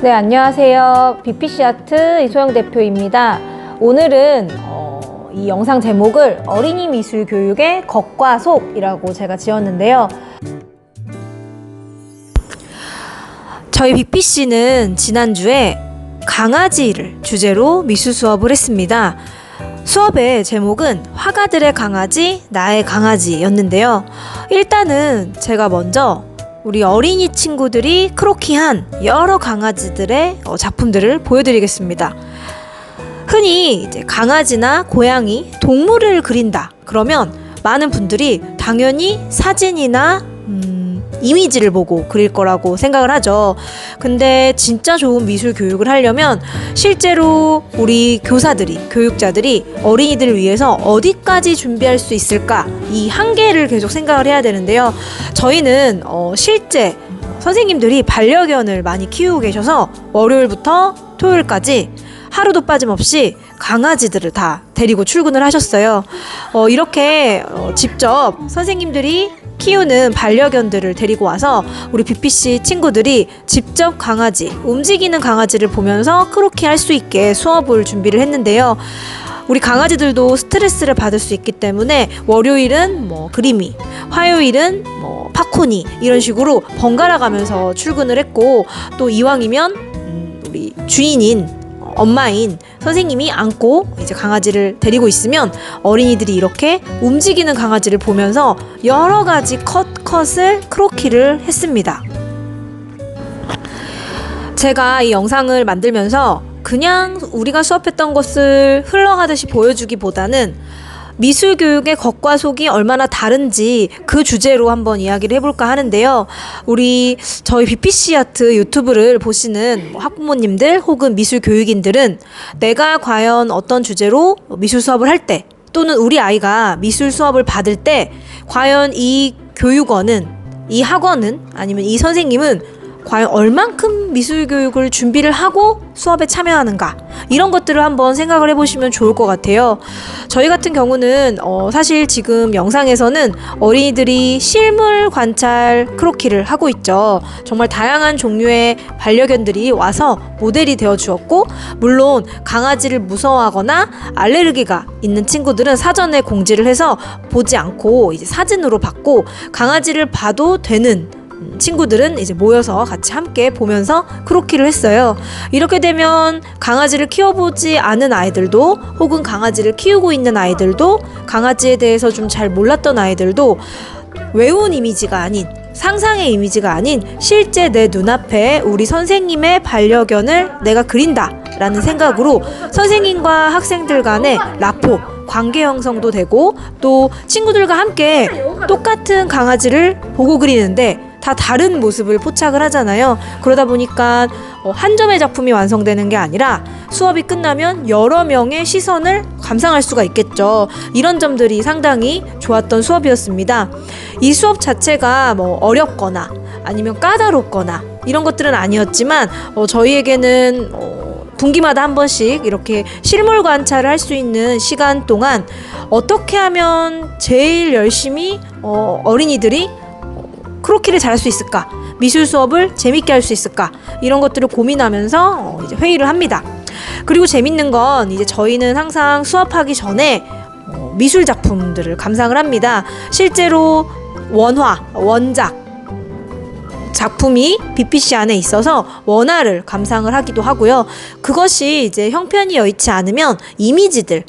네, 안녕하세요. BPC 아트 이소영 대표입니다. 오늘은 이 영상 제목을 어린이 미술 교육의 겉과 속이라고 제가 지었는데요. 저희 BPC는 지난주에 강아지를 주제로 미술 수업을 했습니다. 수업의 제목은 화가들의 강아지, 나의 강아지였는데요. 일단은 제가 먼저 우리 어린이 친구들이 크로키한 여러 강아지들의 작품들을 보여드리겠습니다. 흔히 이제 강아지나 고양이, 동물을 그린다 그러면 많은 분들이 당연히 사진이나 이미지를 보고 그릴 거라고 생각을 하죠. 근데 진짜 좋은 미술 교육을 하려면 실제로 우리 교육자들이 어린이들을 위해서 어디까지 준비할 수 있을까, 이 한계를 계속 생각을 해야 되는데요. 저희는 실제 선생님들이 반려견을 많이 키우고 계셔서 월요일부터 토요일까지 하루도 빠짐없이 강아지들을 다 데리고 출근을 하셨어요. 이렇게 직접 선생님들이 키우는 반려견들을 데리고 와서 우리 BPC 친구들이 직접 움직이는 강아지를 보면서 크로키 할 수 있게 수업을 준비를 했는데요. 우리 강아지들도 스트레스를 받을 수 있기 때문에 월요일은 그리미, 화요일은 파코니, 이런 식으로 번갈아 가면서 출근을 했고, 또 이왕이면 우리 주인인 엄마인 선생님이 안고 이제 강아지를 데리고 있으면 어린이들이 이렇게 움직이는 강아지를 보면서 여러 가지 컷을 크로키를 했습니다. 제가 이 영상을 만들면서 그냥 우리가 수업했던 것을 흘러가듯이 보여주기보다는 미술 교육의 겉과 속이 얼마나 다른지 그 주제로 한번 이야기를 해볼까 하는데요. 저희 BPC 아트 유튜브를 보시는 학부모님들 혹은 미술 교육인들은 내가 과연 어떤 주제로 미술 수업을 할 때, 또는 우리 아이가 미술 수업을 받을 때 과연 이 교육원은, 이 학원은, 아니면 이 선생님은 과연 얼만큼 미술 교육을 준비를 하고 수업에 참여하는가, 이런 것들을 한번 생각을 해보시면 좋을 것 같아요. 저희 같은 경우는 사실 지금 영상에서는 어린이들이 실물 관찰 크로키를 하고 있죠. 정말 다양한 종류의 반려견들이 와서 모델이 되어 주었고, 물론 강아지를 무서워하거나 알레르기가 있는 친구들은 사전에 공지를 해서 보지 않고 이제 사진으로 받고, 강아지를 봐도 되는 친구들은 이제 모여서 같이 함께 보면서 크로키를 했어요. 이렇게 되면 강아지를 키워보지 않은 아이들도, 혹은 강아지를 키우고 있는 아이들도, 강아지에 대해서 좀 잘 몰랐던 아이들도 외운 이미지가 아닌, 상상의 이미지가 아닌 실제 내 눈앞에 우리 선생님의 반려견을 내가 그린다 라는 생각으로 선생님과 학생들 간의 라포, 관계 형성도 되고, 또 친구들과 함께 똑같은 강아지를 보고 그리는데 다 다른 모습을 포착을 하잖아요. 그러다 보니까 한 점의 작품이 완성되는 게 아니라 수업이 끝나면 여러 명의 시선을 감상할 수가 있겠죠. 이런 점들이 상당히 좋았던 수업이었습니다. 이 수업 자체가 어렵거나 아니면 까다롭거나 이런 것들은 아니었지만 저희에게는 분기마다 한 번씩 이렇게 실물 관찰을 할 수 있는 시간 동안 어떻게 하면 제일 열심히 어린이들이 크로키를 잘할 수 있을까, 미술 수업을 재밌게 할 수 있을까, 이런 것들을 고민하면서 이제 회의를 합니다. 그리고 재밌는 건 이제 저희는 항상 수업하기 전에 미술 작품들을 감상을 합니다. 실제로 원작 작품이 BPC 안에 있어서 원화를 감상을 하기도 하고요. 그것이 이제 형편이 여의치 않으면 이미지들,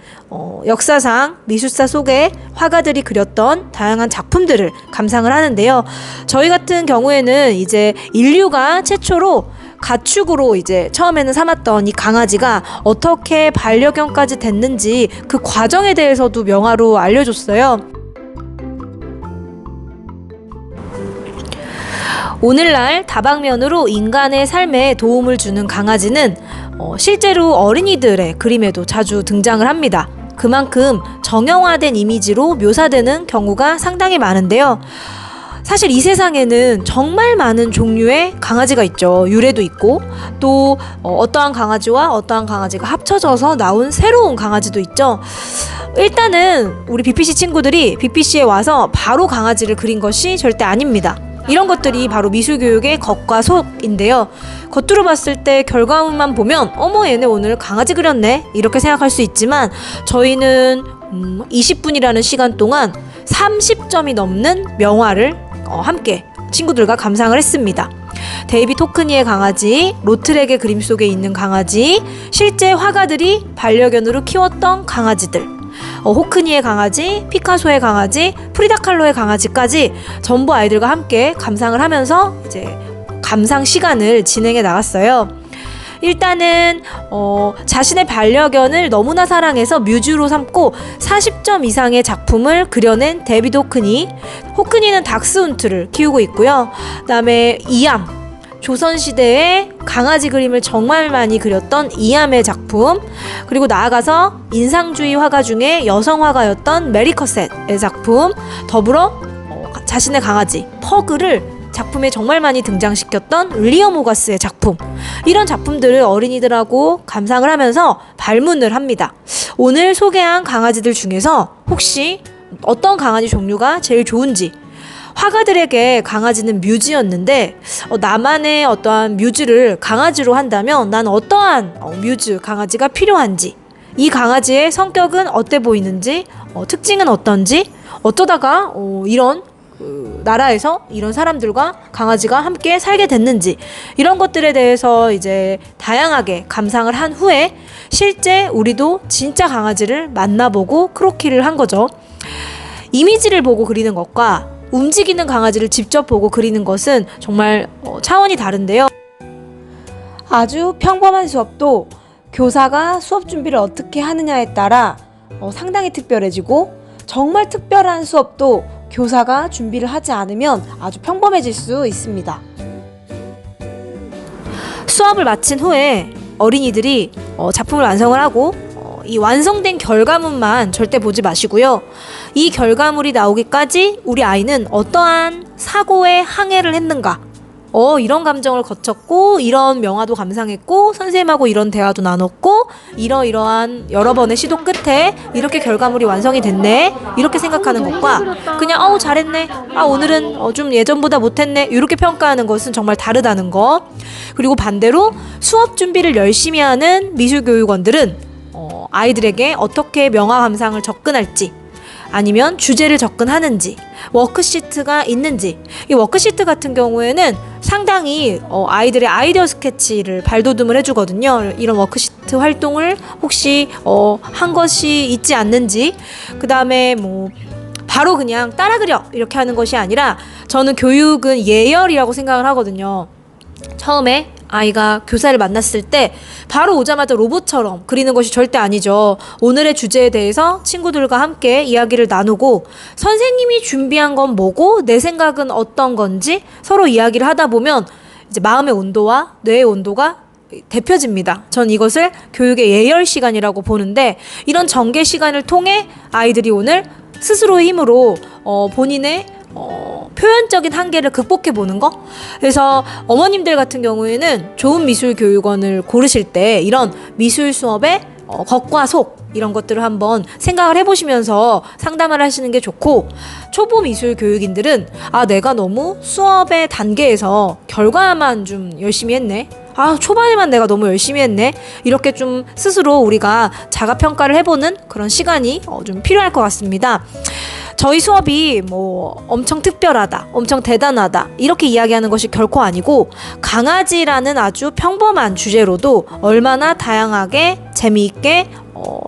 역사상 미술사 속에 화가들이 그렸던 다양한 작품들을 감상을 하는데요. 저희 같은 경우에는 이제 인류가 최초로 가축으로 이제 처음에는 삼았던 이 강아지가 어떻게 반려견까지 됐는지 그 과정에 대해서도 명화로 알려줬어요. 오늘날 다방면으로 인간의 삶에 도움을 주는 강아지는 실제로 어린이들의 그림에도 자주 등장을 합니다. 그만큼 정형화된 이미지로 묘사되는 경우가 상당히 많은데요. 사실 이 세상에는 정말 많은 종류의 강아지가 있죠. 유래도 있고, 또 어떠한 강아지와 어떠한 강아지가 합쳐져서 나온 새로운 강아지도 있죠. 일단은 우리 BPC 친구들이 BPC에 와서 바로 강아지를 그린 것이 절대 아닙니다. 이런 것들이 바로 미술교육의 겉과 속인데요. 겉으로 봤을 때 결과물만 보면 어머 얘네 오늘 강아지 그렸네 이렇게 생각할 수 있지만 저희는 20분이라는 시간 동안 30점이 넘는 명화를 함께 친구들과 감상을 했습니다. 데이빗 호크니의 강아지, 로트렉의 그림 속에 있는 강아지, 실제 화가들이 반려견으로 키웠던 강아지들, 호크니의 강아지, 피카소의 강아지, 프리다 칼로의 강아지까지 전부 아이들과 함께 감상을 하면서 이제 감상 시간을 진행해 나갔어요. 일단은 자신의 반려견을 너무나 사랑해서 뮤즈로 삼고 40점 이상의 작품을 그려낸 데이빗 호크니. 호크니는 닥스훈트를 키우고 있고요. 그다음에 이암, 조선시대의 강아지 그림을 정말 많이 그렸던 이암의 작품, 그리고 나아가서 인상주의 화가 중에 여성 화가였던 메리 커셋의 작품, 더불어 자신의 강아지 퍼그를 작품에 정말 많이 등장시켰던 리엄 호가스의 작품, 이런 작품들을 어린이들하고 감상을 하면서 발문을 합니다. 오늘 소개한 강아지들 중에서 혹시 어떤 강아지 종류가 제일 좋은지, 화가들에게 강아지는 뮤즈였는데 나만의 어떠한 뮤즈를 강아지로 한다면 난 어떠한 뮤즈 강아지가 필요한지, 이 강아지의 성격은 어때 보이는지, 특징은 어떤지, 어쩌다가 이런 나라에서 이런 사람들과 강아지가 함께 살게 됐는지, 이런 것들에 대해서 이제 다양하게 감상을 한 후에 실제 우리도 진짜 강아지를 만나보고 크로키를 한 거죠. 이미지를 보고 그리는 것과 움직이는 강아지를 직접 보고 그리는 것은 정말 차원이 다른데요. 아주 평범한 수업도 교사가 수업 준비를 어떻게 하느냐에 따라 상당히 특별해지고, 정말 특별한 수업도 교사가 준비를 하지 않으면 아주 평범해질 수 있습니다. 수업을 마친 후에 어린이들이 작품을 완성을 하고 이 완성된 결과물만 절대 보지 마시고요. 이 결과물이 나오기까지 우리 아이는 어떠한 사고에 항해를 했는가, 이런 감정을 거쳤고, 이런 명화도 감상했고, 선생님하고 이런 대화도 나눴고, 이러이러한 여러 번의 시도 끝에 이렇게 결과물이 완성이 됐네, 이렇게 생각하는 것과 그냥 잘했네, 오늘은 좀 예전보다 못했네, 이렇게 평가하는 것은 정말 다르다는 거. 그리고 반대로 수업 준비를 열심히 하는 미술교육원들은 아이들에게 어떻게 명화 감상을 접근할지, 아니면 주제를 접근하는지, 워크시트가 있는지, 이 워크시트 같은 경우에는 상당히 아이들의 아이디어 스케치를 발돋움을 해주거든요. 이런 워크시트 활동을 혹시 한 것이 있지 않는지, 그 다음에 바로 그냥 따라 그려 이렇게 하는 것이 아니라, 저는 교육은 예열이라고 생각을 하거든요. 처음에 아이가 교사를 만났을 때 바로 오자마자 로봇처럼 그리는 것이 절대 아니죠. 오늘의 주제에 대해서 친구들과 함께 이야기를 나누고, 선생님이 준비한 건 뭐고 내 생각은 어떤 건지 서로 이야기를 하다 보면 이제 마음의 온도와 뇌의 온도가 대표집니다. 전 이것을 교육의 예열 시간이라고 보는데, 이런 전개 시간을 통해 아이들이 오늘 스스로의 힘으로 본인의 표현적인 한계를 극복해 보는 거. 그래서 어머님들 같은 경우에는 좋은 미술교육원을 고르실 때 이런 미술 수업의 겉과 속, 이런 것들을 한번 생각을 해보시면서 상담을 하시는 게 좋고, 초보 미술 교육인들은 내가 너무 수업의 단계에서 결과만 좀 열심히 했네, 초반에만 내가 너무 열심히 했네, 이렇게 좀 스스로 우리가 자가평가를 해보는 그런 시간이 좀 필요할 것 같습니다. 저희 수업이 엄청 특별하다, 엄청 대단하다, 이렇게 이야기하는 것이 결코 아니고, 강아지라는 아주 평범한 주제로도 얼마나 다양하게 재미있게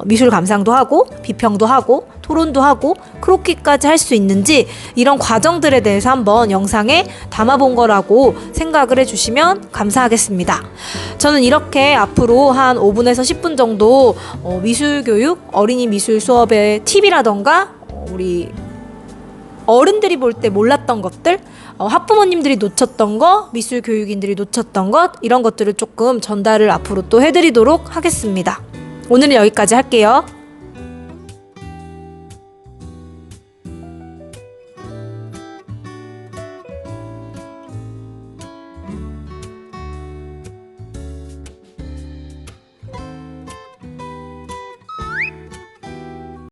미술 감상도 하고 비평도 하고 토론도 하고 크로키까지 할 수 있는지, 이런 과정들에 대해서 한번 영상에 담아본 거라고 생각을 해주시면 감사하겠습니다. 저는 이렇게 앞으로 한 5분에서 10분 정도 미술교육, 어린이 미술 수업의 팁이라던가 우리 어른들이 볼 때 몰랐던 것들, 학부모님들이 놓쳤던 거, 미술교육인들이 놓쳤던 것, 이런 것들을 조금 전달을 앞으로 또 해드리도록 하겠습니다. 오늘은 여기까지 할게요.